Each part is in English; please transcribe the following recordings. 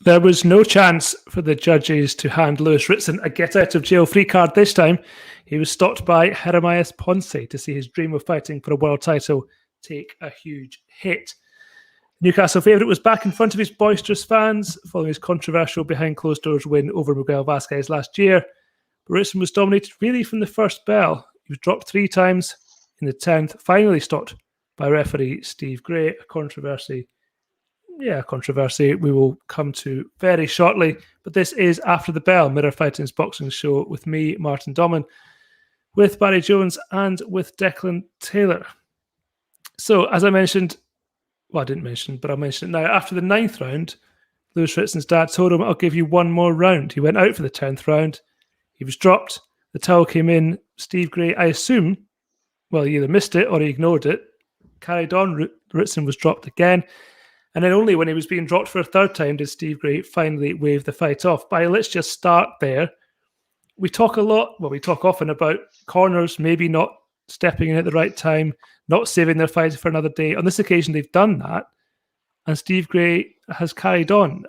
There was no chance for the judges to hand Lewis Ritson a get-out-of-jail-free card this time. He was stopped by Jeremias Ponce to see his dream of fighting for a world title take a huge hit. Newcastle favourite was back in front of his boisterous fans following his controversial behind-closed-doors win over Miguel Vasquez last year. But Ritson was dominated really from the first bell. He was dropped 3 times in the 10th, finally stopped by referee Steve Gray, a controversy we will come to very shortly. But this is After the Bell, Mirror Fighting's boxing show with me, Martin Domin, with Barry Jones and with Declan Taylor. So, as I mentioned, well, I didn't mention, but I'll mention it now. After the 9th round, Lewis Ritson's dad told him, I'll give you one more round. He went out for the 10th round. He was dropped. The towel came in. Steve Gray, I assume, well, he either missed it or he ignored it. Carried on. Ritson was dropped again. And then only when he was being dropped for a 3rd time did Steve Gray finally wave the fight off. But let's just start there. We talk often about corners maybe not stepping in at the right time, not saving their fight for another day. On this occasion, they've done that. And Steve Gray has carried on.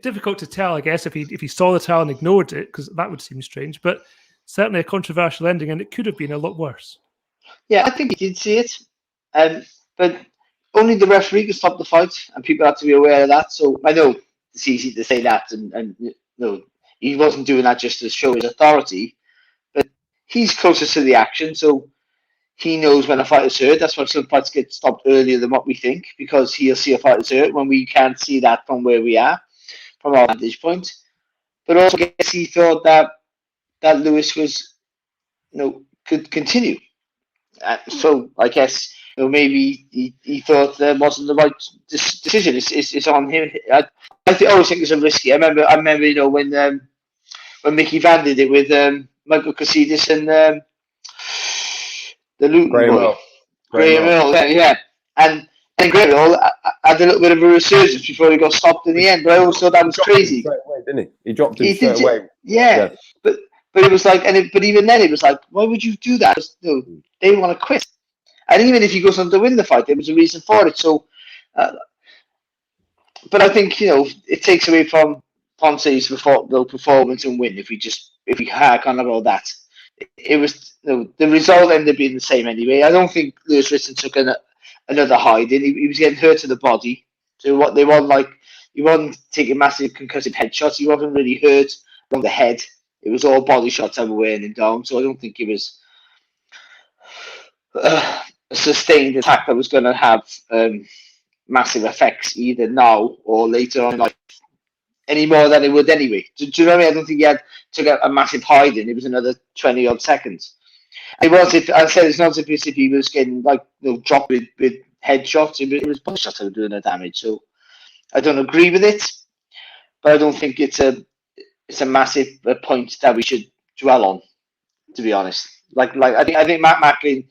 Difficult to tell, I guess, if he saw the towel and ignored it, because that would seem strange. But certainly a controversial ending, and it could have been a lot worse. Yeah, I think he did see it. But only the referee could stop the fight, and people have to be aware of that. So I know it's easy to say that, and he wasn't doing that just to show his authority, but he's closest to the action, so he knows when a fight is hurt. That's why some fights get stopped earlier than what we think, because he'll see a fight is hurt when we can't see that from where we are, from our vantage point. But also, I guess he thought that Lewis was, could continue. So I guess maybe he thought that wasn't the right decision. It's on him. I always think it's a risky. I remember when Mickey Van did it with Michael Casillas and the Luton boy, Graham Earl. Yeah, and Graham Earl had a little bit of a resurgence before he got stopped in the end. But I always thought that was crazy. Straight away, didn't he? He dropped him straight away. Yeah, but it was like, but even then it was like, why would you do that? They want to quit. And even if he goes on to win the fight, there was a reason for it. So, but I think it takes away from Ponce's performance and win if we hack on about that. It was the result ended up being the same anyway. I don't think Lewis Ritson took another hiding. He was getting hurt to the body. So what they want, like, he wasn't taking massive concussive headshots. He wasn't really hurt on the head. It was all body shots that were weighing him down. So I don't think it was a sustained attack that was going to have massive effects either now or later on in life, any more than it would anyway. Do you know what I mean? I don't think he had to get a massive hiding. It was another 20 odd seconds. It was. I said it's not as if he was getting dropped with headshots. It was body shots that were doing the damage. So I don't agree with it, but I don't think it's a massive point that we should dwell on. To be honest, I think Matt Macklin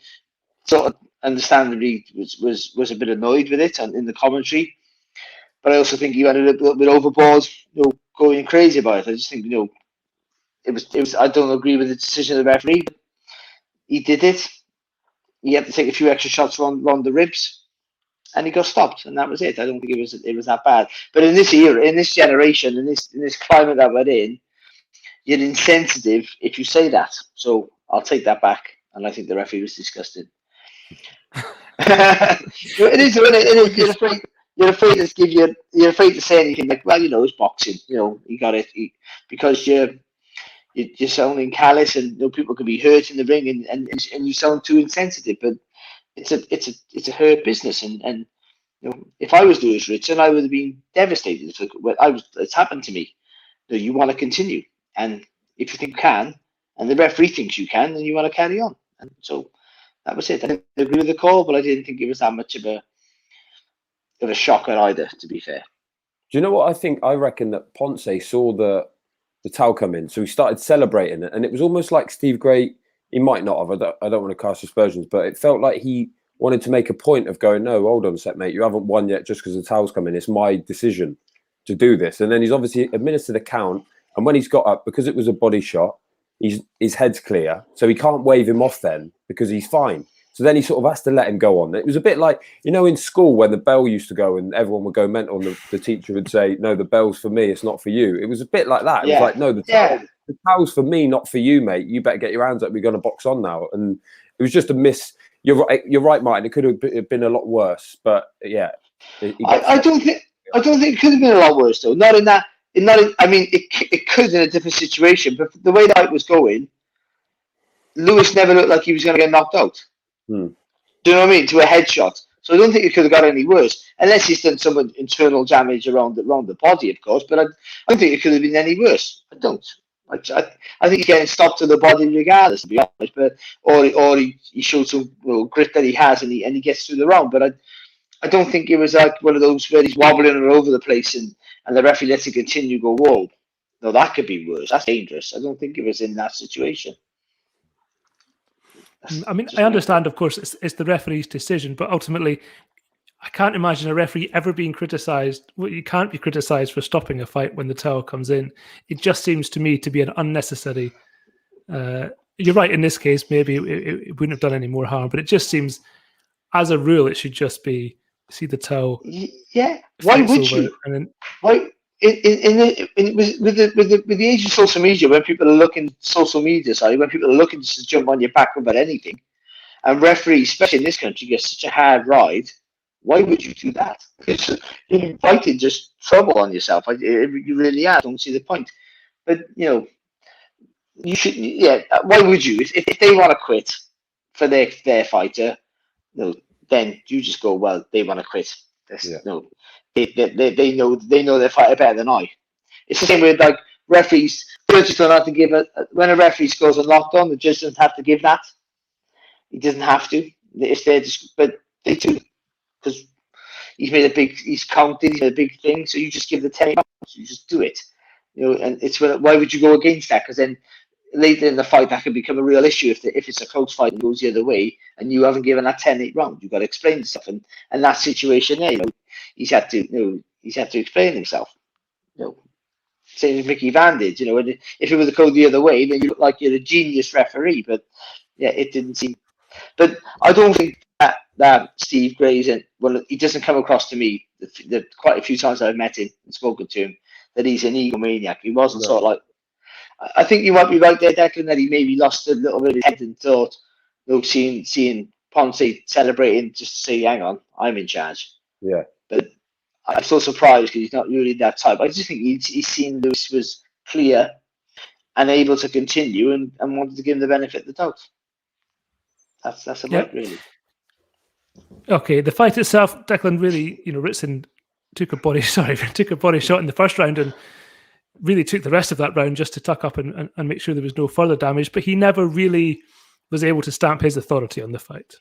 sort of understandably was a bit annoyed with it and in the commentary, but I also think he went a little bit overboard, going crazy about it. I just think it was. I don't agree with the decision of the referee. He did it. He had to take a few extra shots around the ribs, and he got stopped, and that was it. I don't think it was that bad. But in this era, in this generation, in this climate that we're in, you're insensitive if you say that. So I'll take that back, and I think the referee was disgusted. It is. You're afraid to give you. You're afraid to say anything like, "Well, it's boxing. You got it," because you're sounding callous, and people can be hurt in the ring, and you sound too insensitive. But it's a hurt business, and if I was Lewis Ritson, I would have been devastated. It's happened to me. You want to continue, and if you think you can, and the referee thinks you can, then you want to carry on. And so that was it. I didn't agree with the call, but I didn't think it was that much of a shocker either, to be fair. Do you know what I think? I reckon that Ponce saw the towel come in, so he started celebrating it, and it was almost like Steve Gray. He might not have. I don't want to cast aspersions, but it felt like he wanted to make a point of going, "No, hold on a sec, mate. You haven't won yet just because the towel's come in. It's my decision to do this." And then he's obviously administered a count, and when he's got up, because it was a body shot, his head's clear, so he can't wave him off then because he's fine. So then he sort of has to let him go on. It was a bit like, you know, in school when the bell used to go and everyone would go mental and the teacher would say, no, the bell's for me, it's not for you. It was a bit like that. It was like, no, the towel's for me, not for you, mate. You better get your hands up. We're going to box on now. And it was just a miss. You're right, Martin. It could have been a lot worse. But yeah. I don't think it could have been a lot worse, though. I mean, it could in a different situation. But the way that it was going, Lewis never looked like he was going to get knocked out. Do you know what I mean? To a headshot. So I don't think it could have got any worse, unless he's done some internal damage around the body, of course. But I don't think it could have been any worse. I don't. I think he's getting stopped to the body regardless, to be honest. But or he showed some grit that he has, and he gets through the round. But I don't think it was like one of those where he's wobbling all over the place and the referee lets it continue. Go, whoa, no, that could be worse. That's dangerous. I don't think it was in that situation. I mean, I understand, of course, it's the referee's decision, but ultimately, I can't imagine a referee ever being criticised. Well, you can't be criticised for stopping a fight when the towel comes in. It just seems to me to be an unnecessary. You're right, in this case, maybe it wouldn't have done any more harm, but it just seems, as a rule, it should just be see the towel. Yeah, why would you? And then, why? With the age of social media, when people are looking when people are looking to jump on your back about anything, and referees, especially in this country, get such a hard ride. Why would you do that? You're inviting just trouble on yourself. You really are. I don't see the point. But you should. Yeah. Why would you? If they want to quit for their fighter, then you just go. Well, they want to quit. They know their fighter better than I. It's the same with like referees. Judges don't have to give when a referee scores a knockdown. The judge doesn't have to give that. He doesn't have to. If they're but they do because he's counted. He's made a big thing. So you just give the 10 rounds. You just do it. And it's why would you go against that? Because then later in the fight that can become a real issue if it's a close fight and goes the other way and you haven't given that 10-8 round. You've got to explain stuff and that situation there. He's had to explain himself. Same as Mickey Van did. And if it was to go the other way, then you look like you're a genius referee. But yeah, it didn't seem. But I don't think that Steve Gray's he doesn't come across to me. The quite a few times I've met him and spoken to him that he's an egomaniac. He wasn't sort of like. I think you might be right there, Declan, that he maybe lost a little bit of his head and thought, seeing Ponce celebrating just to say, hang on, I'm in charge. Yeah. But I'm so surprised because he's not really that type. I just think he's seen Lewis was clear and able to continue and wanted to give him the benefit of the doubt. That's about really. Okay, the fight itself, Declan really, Ritson took a body shot in the first round and really took the rest of that round just to tuck up and make sure there was no further damage, but he never really was able to stamp his authority on the fight.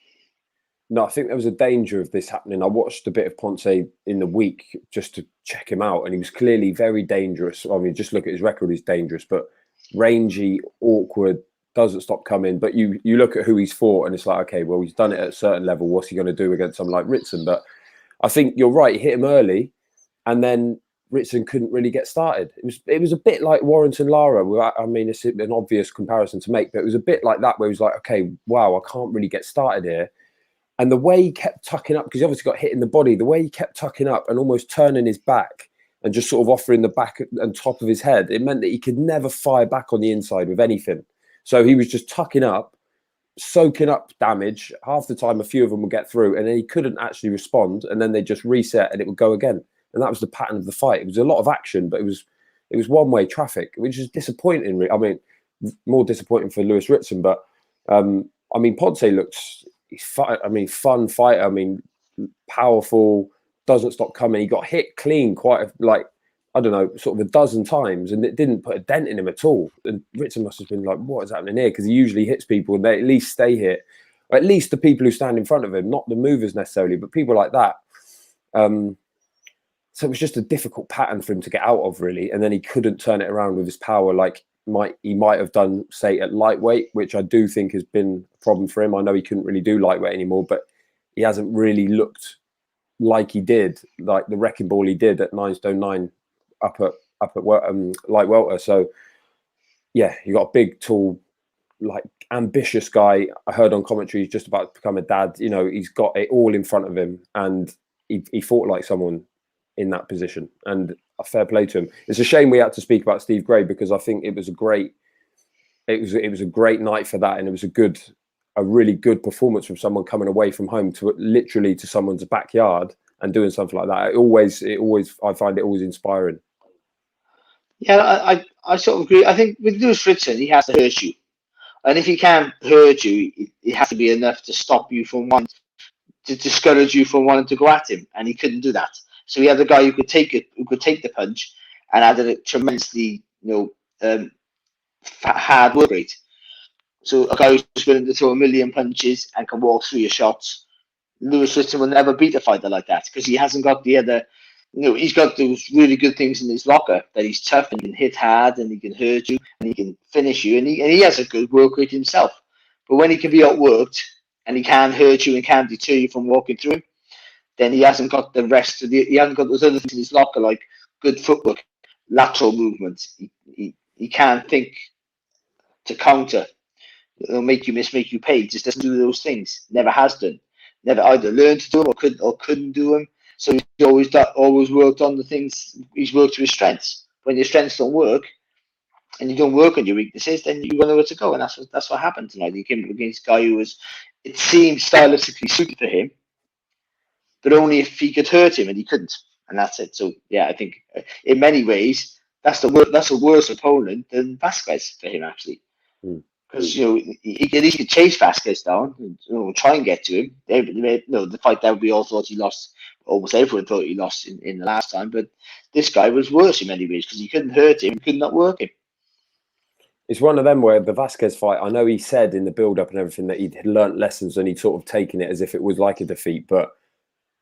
No, I think there was a danger of this happening. I watched a bit of Ponce in the week just to check him out, and he was clearly very dangerous. I mean, just look at his record, he's dangerous, but rangy, awkward, doesn't stop coming. But you look at who he's fought, and it's like, okay, well, he's done it at a certain level. What's he going to do against someone like Ritson? But I think you're right. He hit him early, and then Ritson couldn't really get started. It was a bit like Warrington Lara. I mean, it's an obvious comparison to make, but it was a bit like that where he was like, okay, wow, I can't really get started here. And the way he kept tucking up, because he obviously got hit in the body, the way he kept tucking up and almost turning his back and just sort of offering the back and top of his head, it meant that he could never fire back on the inside with anything. So he was just tucking up, soaking up damage. Half the time, a few of them would get through, and then he couldn't actually respond, and then they just reset and it would go again. And that was the pattern of the fight. It was a lot of action, but it was one-way traffic, which is disappointing. I mean, more disappointing for Lewis Ritson, but I mean, Ponce looks... fun fighter. I mean, powerful, doesn't stop coming. He got hit clean quite sort of a dozen times, and it didn't put a dent in him at all. And Ritson must have been like, what is happening here? Because he usually hits people and they at least stay hit. Or at least the people who stand in front of him, not the movers necessarily, but people like that. So it was just a difficult pattern for him to get out of, really. And then he couldn't turn it around with his power like he might have done, say, at lightweight, which I do think has been a problem for him. I know he couldn't really do lightweight anymore, but he hasn't really looked like he did, like the wrecking ball he did at 9 stone 9 up at light welter. So yeah, you got a big, tall like ambitious guy. I heard on commentary he's just about to become a dad. You know, he's got it all in front of him, and he fought like someone in that position. And a fair play to him. It's a shame we had to speak about Steve Gray, because I think it was a great night for that, and it was a really good performance from someone coming away from home to literally to someone's backyard and doing something like that. I find it always inspiring. Yeah, I sort of agree. I think with Lewis Ritson, he has to hurt you. And if he can't hurt you, it has to be enough to stop you from wanting, to discourage you from wanting to go at him. And he couldn't do that. So he had a guy who could take the punch and had a tremendously, hard work rate. So a guy who's willing to throw a million punches and can walk through your shots. Lewis Ritson will never beat a fighter like that, because he hasn't got the other. He's got those really good things in his locker, that he's tough and he can hit hard and he can hurt you and he can finish you, and he has a good work rate himself. But when he can be outworked and he can't hurt you and can't deter you from walking through him, then he hasn't got the rest of he hasn't got those other things in his locker, like good footwork, lateral movements. He can't think to counter. It'll make you miss, make you pay. He just doesn't do those things. Never has done. Never either learned to do them or couldn't do them. So he's always worked on the things. He's worked to his strengths. When your strengths don't work, and you don't work on your weaknesses, then you won't know where to go. And that's what happened tonight. He came up against a guy who it seemed stylistically suited for him, but only if he could hurt him, and he couldn't. And that's it. So yeah, I think in many ways that's a worse opponent than Vasquez for him, actually. Because he at least could chase Vasquez down and try and get to him. The fight that we all thought he lost, almost everyone thought he lost in the last time, but this guy was worse in many ways because he couldn't hurt him, he could not work him. It's one of them where the Vasquez fight, I know he said in the build-up and everything that he'd learnt lessons and he'd sort of taken it as if it was like a defeat, but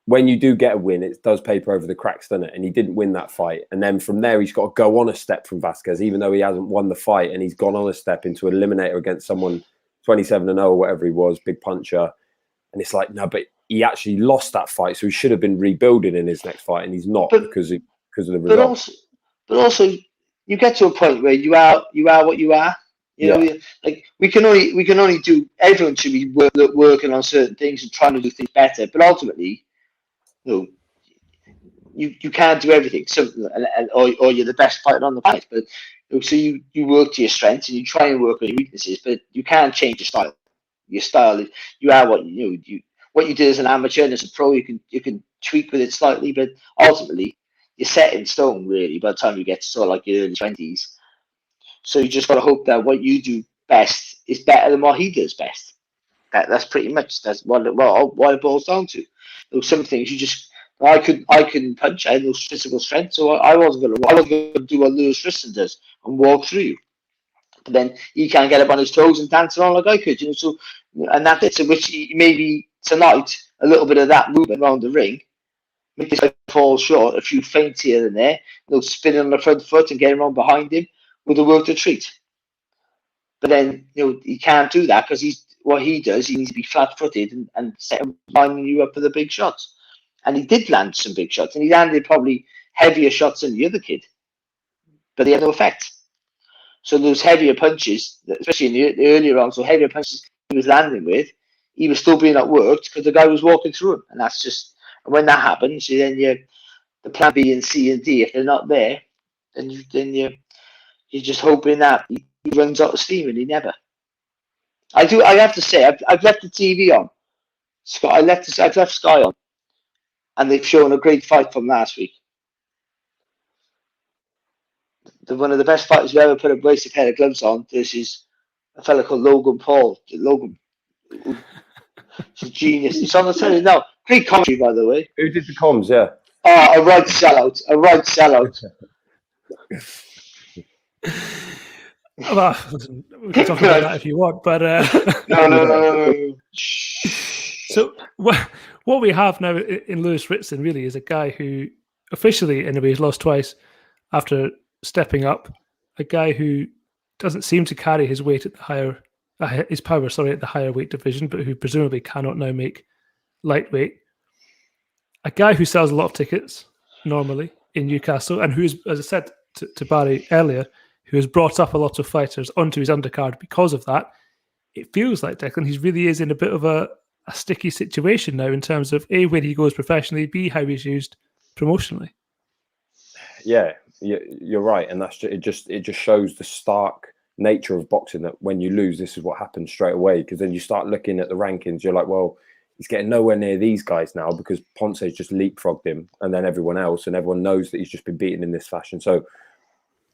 when you do get a win, it does paper over the cracks, doesn't it? And he didn't win that fight. And then from there, he's got to go on a step from Vasquez, even though he hasn't won the fight. And he's gone on a step into an eliminator against someone 27-0 or whatever he was, big puncher. And it's like, no, but he actually lost that fight. So he should have been rebuilding in his next fight. And he's not because of the results. But also, you get to a point where you are what you are. Like we can only do. Everyone should be working on certain things and trying to do things better. But ultimately, you can't do everything. So, or you're the best fighter on the planet. But so you work to your strengths and you try and work on your weaknesses. But you can't change your style. Your style, you are what you what you did as an amateur and as a pro. You can tweak with it slightly, but ultimately you're set in stone really by the time you get to sort of like your early 20s. So you just got to hope that what you do best is better than what he does best. That's pretty much what it boils down to. There's some things I couldn't punch. I had no physical strength, so I wasn't going to do what Lewis Ritson does and walk through you. But then he can't get up on his toes and dance around like I could, So, and that's it. So which maybe tonight a little bit of that movement around the ring, make this guy fall short, a few feints here and there, spinning on the front foot and getting around behind him with a work to treat. But then he can't do that because what he does. He needs to be flat-footed and lining you up for the big shots. And he did land some big shots, and he landed probably heavier shots than the other kid, but they had no effect. So those heavier punches, especially in the earlier rounds, so heavier punches he was landing with, he was still being outworked because the guy was walking through him, and that's just. And when that happens, then the plan B and C and D, if they're not there, then you're just hoping that he runs out of steam, and he never. I have to say, I've left the TV on. I've left Sky on, and they've shown a great fight from last week. One of the best fighters who ever put a brace of pair of gloves on versus a fella called Logan Paul. Logan, he's a genius. He's on the telly now. Great commentary, by the way. Who did the comms? Yeah. Oh, a right sellout. Well, we can talk about that if you want, but no. So what we have now in Lewis Ritson really is a guy who officially, anyway, has lost twice after stepping up. A guy who doesn't seem to carry his weight at the higher, his power, at the higher weight division, but who presumably cannot now make lightweight. A guy who sells a lot of tickets normally in Newcastle, and who is, as I said to Barry earlier, who has brought up a lot of fighters onto his undercard because of that. it feels like Declan, he really is in a bit of a sticky situation now in terms of A, where he goes professionally, B, how he's used promotionally. Yeah, you're right, and it just shows the stark nature of boxing, that when you lose, this is what happens straight away. Because then you start looking at the rankings, you're like, well, he's getting nowhere near these guys now because Ponce's just leapfrogged him, and then everyone else, and everyone knows that he's just been beaten in this fashion. So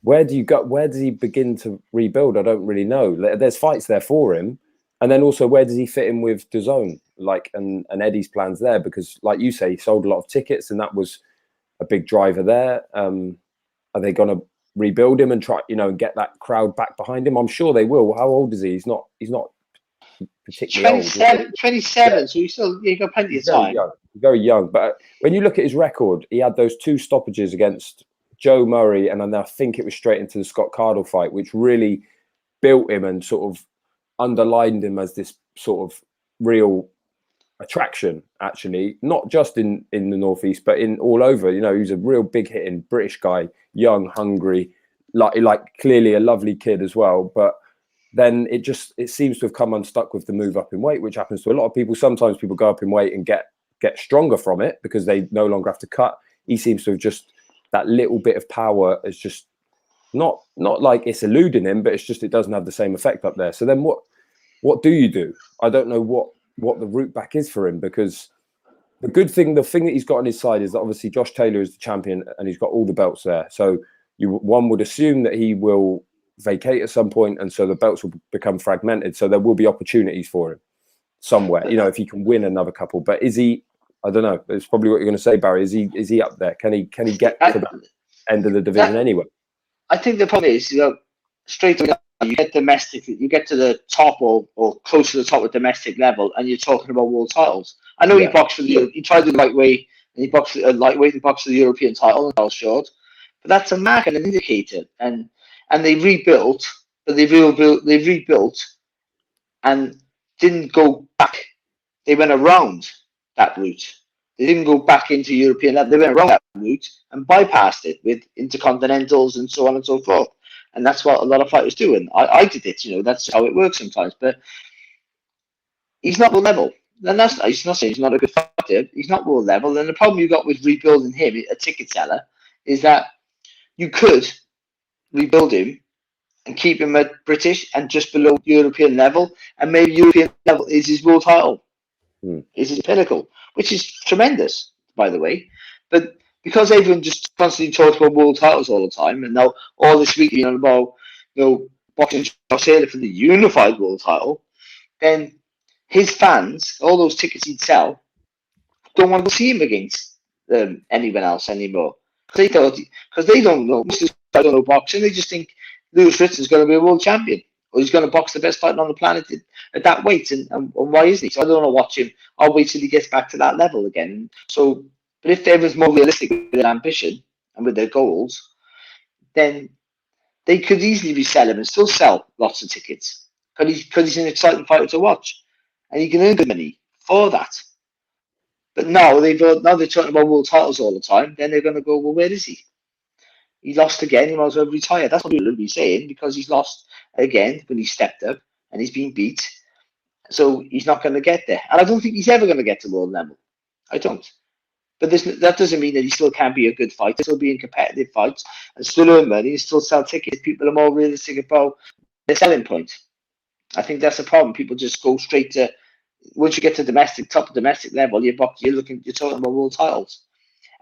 where do you go? Where does he begin to rebuild? I don't really know. There's fights there for him, and then also where does he fit in with DAZN, and Eddie's plans there? Because like you say, he sold a lot of tickets, and that was a big driver there. Are they going to rebuild him and try, and get that crowd back behind him? I'm sure they will. How old is he? He's not particularly 27, old. 27, so you got plenty of time. Very young. But when you look at his record, he had those 2 stoppages against Joe Murray, and then I think it was straight into the Scott Cardle fight, which really built him and sort of underlined him as this sort of real attraction, actually, not just in the Northeast, but in all over. He's a real big hitting British guy, young, hungry, like clearly a lovely kid as well. But then it seems to have come unstuck with the move up in weight, which happens to a lot of people. Sometimes people go up in weight and get stronger from it because they no longer have to cut. He seems to have just, that little bit of power is just not like it's eluding him, but it's just, it doesn't have the same effect up there. So then what do you do? I don't know what the route back is for him, because the thing that he's got on his side is that obviously Josh Taylor is the champion and he's got all the belts there. So one would assume that he will vacate at some point, and so the belts will become fragmented. So there will be opportunities for him somewhere, if he can win another couple. But is he? I don't know. It's probably what you're going to say, Barry. Is he up there? Can he get to the end of the division anyway? I think the problem is, straight away you get domestic, you get to the top or close to the top of domestic level, and you're talking about world titles. I know he boxed for he tried the lightweight, and he boxed lightweight, he boxed for the European title, and that was short. But that's a mark and an indicator, and they rebuilt, but they rebuilt and didn't go back. They went around that route. They didn't go back into European level. They went around that route and bypassed it with intercontinentals and so on and so forth. And that's what a lot of fighters do. And I did it, that's how it works sometimes. But he's not world level. And he's not saying he's not a good fighter. He's not world level. And the problem you got with rebuilding him, a ticket seller, is that you could rebuild him and keep him at British and just below European level. And maybe European level is his world title, is his pinnacle, which is tremendous, by the way. But because everyone just constantly talks about world titles all the time, and now all this week, about boxing Josh Taylor for the unified world title, then his fans, all those tickets he'd sell, don't want to see him against anyone else anymore. Because they don't know, most of them don't know boxing. They just think Lewis Ritson's going to be a world champion, or he's going to box the best fighter on the planet at that weight, and why isn't he? So I don't want to watch him. I'll wait till he gets back to that level again. So. But if they was more realistic with their ambition and with their goals, then they could easily resell him and still sell lots of tickets because he's an exciting fighter to watch, and he can earn good money for that. But now they're talking about world titles all the time. Then they're going to go, well, where is he? He lost again. He might as well retire. That's what people will be saying, because he's lost again when he stepped up and he's been beat. So he's not going to get there, and I don't think he's ever going to get to world level. I don't. But that doesn't mean that he still can't be a good fighter, still be in competitive fights, and still earn money, and still sell tickets. People are more realistic about their selling point. I think that's the problem. People just go straight to, once you get to top of domestic level, you're talking about world titles,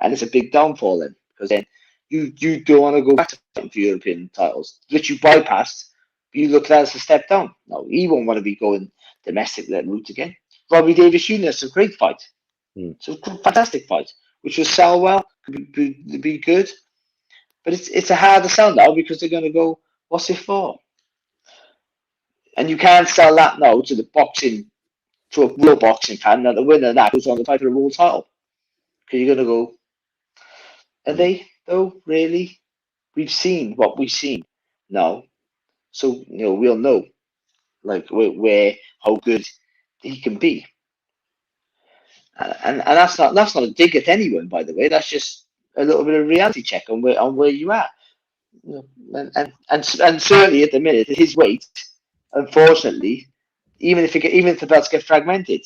and it's a big downfall then, because then you don't want to go back to fighting for European titles, which you bypassed. You look at that as a step down. No, he won't want to be going domestic route again. Robbie Davis Jr. is a great fight. So fantastic fight, which will sell well, be good, but it's a harder sell now because they're going to go, what's it for? And you can't sell that now to a real boxing fan that the winner of that goes on to fight for a world title, because you're going to go, are they though really? We've seen what we've seen now, so we'll know where how good he can be. And that's not a dig at anyone, by the way. That's just a little bit of reality check on where you are. And certainly at the minute, at his weight, unfortunately, even if the belts get fragmented,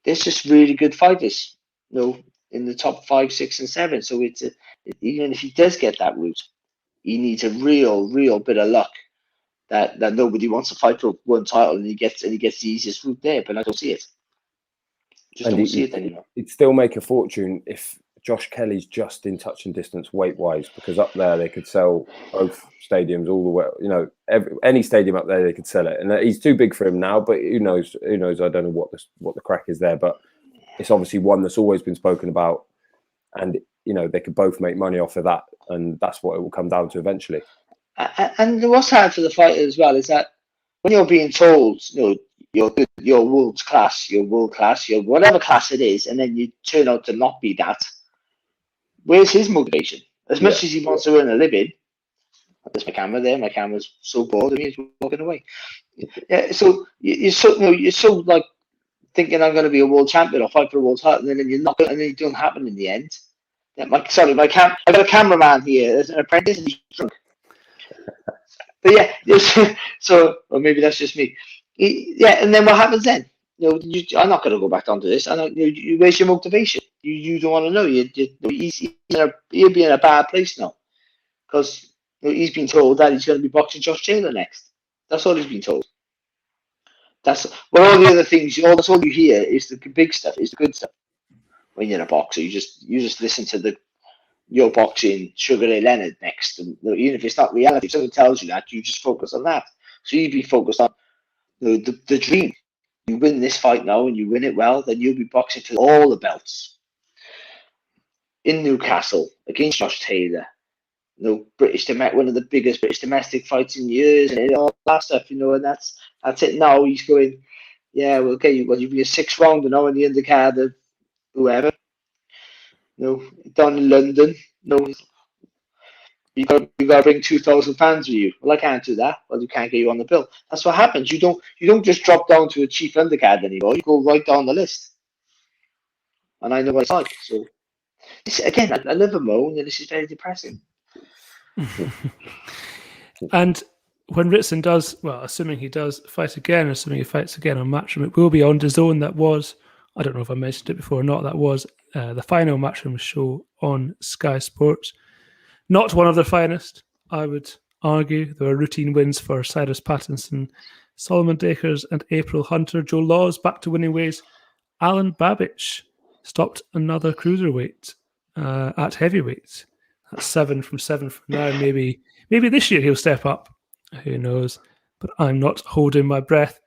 there's just really good fighters, in the top 5, 6, and 7. So even if he does get that route, he needs a real bit of luck that nobody wants to fight for one title, and he gets the easiest route there. But I don't see it. Don't see it anymore. He'd still make a fortune if Josh Kelly's just in touching distance weight-wise, because up there they could sell both stadiums all the way. Any stadium up there they could sell it, and he's too big for him now. But who knows? I don't know what the crack is there, but it's obviously one that's always been spoken about, and they could both make money off of that, and that's what it will come down to eventually. And what's hard for the fighter as well is that when you're being told, you're good, you're world class, you're whatever class it is, and then you turn out to not be that. Where's his motivation? As much as he wants to earn a living, there's my camera there. My camera's so bored of me, it's walking away. Yeah, so you're so like thinking I'm going to be a world champion or fight for a world title, and then you're not, and then it doesn't happen in the end. Yeah, I've got a cameraman here. There's an apprentice, and he's drunk. But yeah, so or maybe that's just me. And then what happens then? I'm not going to go back onto this. I know where's your motivation? You don't want to know. He'll be in a bad place now because he's been told that he's going to be boxing Josh Taylor next. That's all he's been told. That's all the other things. That's all you hear is the big stuff, is the good stuff. When you're a boxer, you just listen to you're boxing Sugar Ray Leonard next, and even if it's not reality, if someone tells you that, you just focus on that. So you'd be focused on the dream. You win this fight now, and you win it well, then you'll be boxing for all the belts in Newcastle against Josh Taylor. One of the biggest British domestic fights in years, and all that stuff. And that's it. Now he's going, yeah, well, okay, you'll be a 6th rounder now in the undercard of whoever. Down in London, you got to bring 2,000 fans with you. Well, I can't do that. Well, you can't get you on the bill. That's what happens. You don't just drop down to a cheap undercard anymore. You go right down the list. And I know what it's like. So, again, I live a moan, and this is very depressing. And when Ritson does, well, assuming he does fight again, assuming he fights again on Matchroom, it will be on DAZN. That was, I don't know if I mentioned it before or not, that was the final Matchroom show on Sky Sports. Not one of the finest, I would argue. There were routine wins for Cyrus Pattinson, Solomon Dakers, and April Hunter. Joe Laws back to winning ways. Alan Babich stopped another cruiserweight at heavyweight. That's 7 from now. Maybe this year he'll step up. Who knows? But I'm not holding my breath.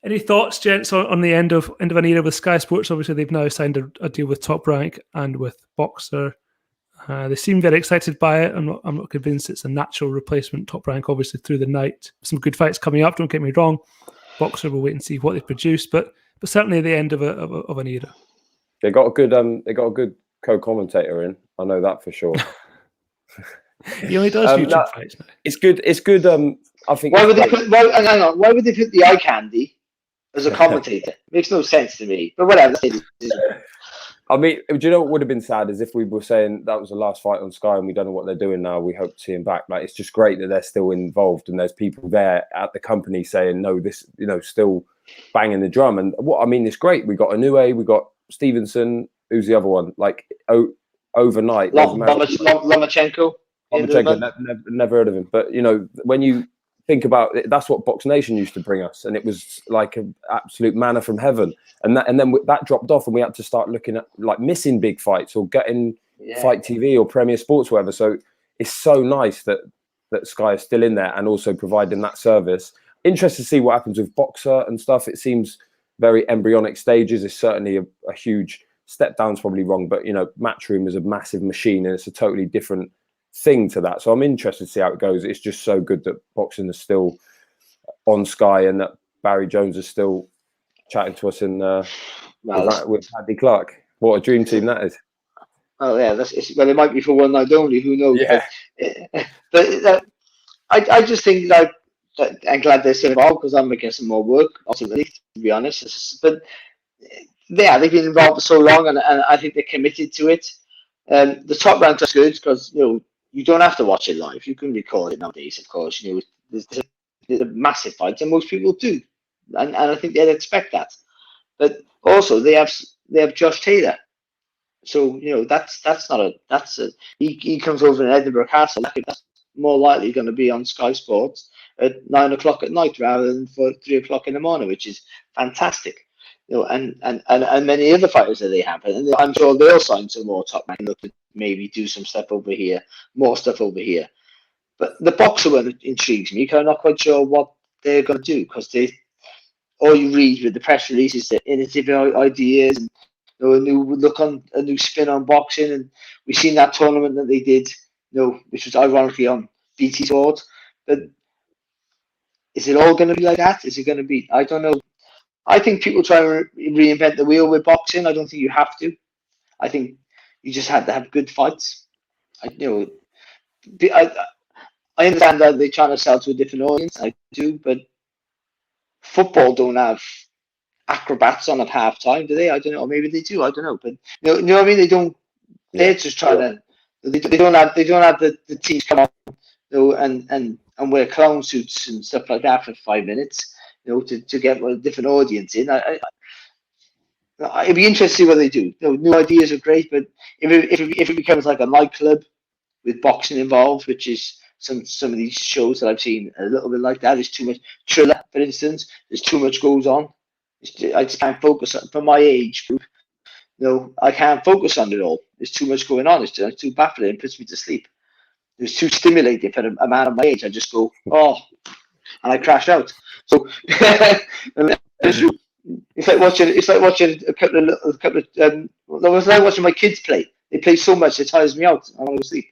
Any thoughts, gents, on the end of an era with Sky Sports? Obviously, they've now signed a deal with Top Rank and with Boxer. They seem very excited by it. I'm not convinced it's a natural replacement. Top Rank, obviously, through the night. Some good fights coming up. Don't get me wrong. Boxer, we'll wait and see what they produce. But certainly the end of an era. They got a good co-commentator in. I know that for sure. He only does YouTube fights now. It's good. I think. Why would they put the eye candy as a commentator? Makes no sense to me. But whatever. I mean, do you know what would have been sad is if we were saying that was the last fight on Sky and we don't know what they're doing now. We hope to see him back. Like, it's just great that they're still involved and there's people there at the company saying no. This, still banging the drum. And what I mean, it's great. We got Inoue, we got Stevenson. Who's the other one? Like overnight, Lomachenko. Never heard of him. But when you think about it, that's what Box Nation used to bring us, and it was like an absolute manna from heaven. And then that dropped off, and we had to start looking at like missing big fights or getting Fight TV or Premier Sports, whatever. So it's so nice that Sky is still in there and also providing that service. Interested to see what happens with Boxer and stuff. It seems very embryonic stages. It's certainly a huge step down's probably wrong, but Matchroom is a massive machine and it's a totally different thing to that. So I'm interested to see how it goes. It's just so good that boxing is still on Sky and that Barry Jones is still chatting to us with Paddy Clark. What a dream team that is. Oh yeah, it might be for one night only. Who knows? Yeah. But I just think that I'm glad they're still involved because I'm making some more work. Ultimately, to be honest, but yeah, they've been involved for so long, and I think they're committed to it. The Top Rank is good because you don't have to watch it live. You can record it nowadays, of course. There's a massive fight, and most people do. and I think they'd expect that. But also they have Josh Taylor, so he comes over in Edinburgh Castle. That's more likely going to be on Sky Sports at 9 o'clock at night rather than for 3 o'clock in the morning, which is fantastic. And many other fighters that they have, and I'm sure they'll sign some more top men. Look to maybe do some stuff over here, more stuff over here. But the boxer one intrigues me because I'm not quite sure what they're going to do, because all you read with the press releases that innovative ideas and a new spin on boxing, and we've seen that tournament that they did, which was ironically on BT Sport. But is it all going to be like that? Is it going to be? I don't know. I think people try to reinvent the wheel with boxing. I don't think you have to. I think you just have to have good fights. I understand that they're trying to sell to a different audience. I do, but football don't have acrobats on at half time, do they? I don't know. Or maybe they do. I don't know. But you know what I mean? They don't. They're just trying to. They don't have the teams come on, and wear clown suits and stuff like that for 5 minutes. To get a different audience in. It'd be interesting to see what they do. New ideas are great, but if it becomes like a nightclub with boxing involved, which is some of these shows that I've seen a little bit like that, there's too much Thriller, for instance. There's too much goes on. I just can't focus on, for my age group. I can't focus on it all. There's too much going on. It's too baffling. It puts me to sleep. It's too stimulating for a man of my age. I just go, oh, and I crash out. So it's like watching a couple of. It was like watching my kids play. They play so much it tires me out. I want to sleep.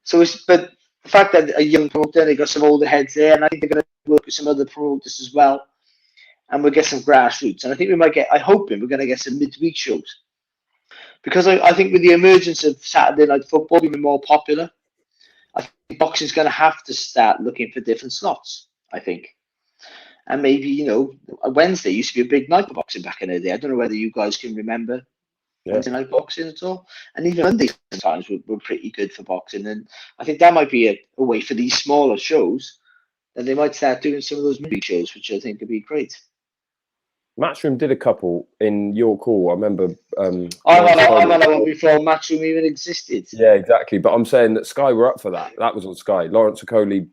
So but the fact that a young promoter, they got some older heads there, and I think they're going to work with some other promoters as well, and we'll get some grassroots. And I think we might get. I'm hoping we're going to get some midweek shows, because I think with the emergence of Saturday night football being more popular, I think boxing's going to have to start looking for different slots. I think. And maybe, a Wednesday used to be a big night for boxing back in the day. I don't know whether you guys can remember Wednesday night boxing at all. And even Mondays sometimes were pretty good for boxing. And I think that might be a way for these smaller shows that they might start doing some of those movie shows, which I think would be great. Matchroom did a couple in York Hall. I remember. I'm on that one before Matchroom even existed. Yeah, exactly. But I'm saying that Sky were up for that. That was on Sky. Lawrence Okoli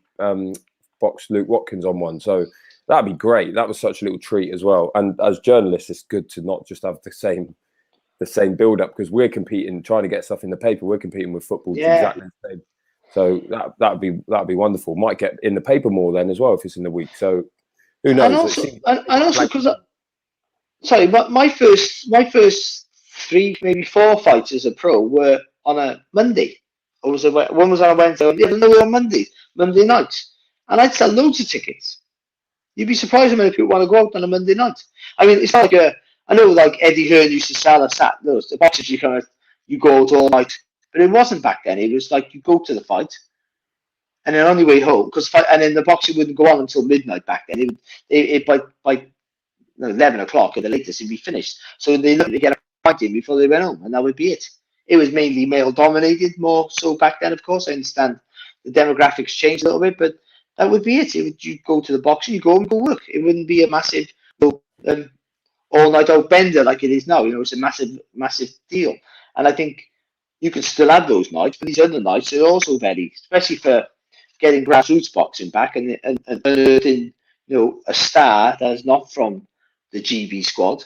boxed Luke Watkins on one. So that'd be great. That was such a little treat as well. And as journalists, it's good to not just have the same build up, because we're competing, trying to get stuff in the paper. We're competing with football exactly the same. So that'd be wonderful. Might get in the paper more then as well if it's in the week. So who knows? And also because my first 3, maybe 4 fights as a pro were on a Monday. One was on a Wednesday, and the other were on Monday nights. And I'd sell loads of tickets. You'd be surprised how many people want to go out on a Monday night. I mean, it's like I know like Eddie Hearn used to sell the boxes you go out all night, but it wasn't back then. It was like you go to the fight, and then on your way home, and then the boxing wouldn't go on until midnight back then. It by 11 o'clock at the latest, it'd be finished. So they looked to get a fight in before they went home, and that would be it. It was mainly male dominated, more so back then. Of course, I understand the demographics changed a little bit, but that would be it. You go to the boxing, you go and go work. It wouldn't be a massive all-night out bender like it is now. It's a massive deal. And I think you can still have those nights, but these other nights are also very, especially for getting grassroots boxing back and unearthing, a star that is not from the GB squad.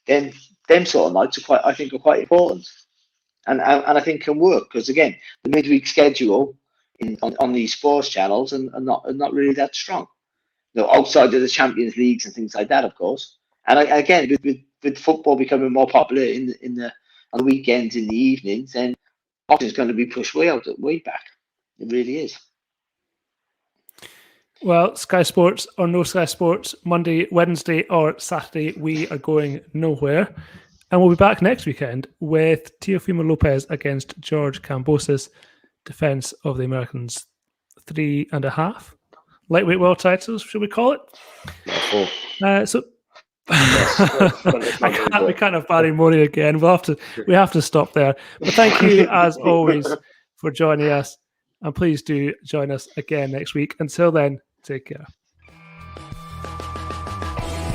Then them sort of nights are quite important, and I think can work, because again, the midweek schedule on these sports channels and not really that strong. Outside of the Champions Leagues and things like that, of course. And again, with football becoming more popular on the weekends, in the evenings, then boxing is going to be pushed way back. It really is. Well, Sky Sports or no Sky Sports, Monday, Wednesday, or Saturday, we are going nowhere. And we'll be back next weekend with Teofimo Lopez against George Kambosos, defense of the Americans' 3.5 lightweight world titles, should we call it? So we can't have Barry Morey again. We have to stop there. But thank you as always for joining us, and please do join us again next week. Until then, take care.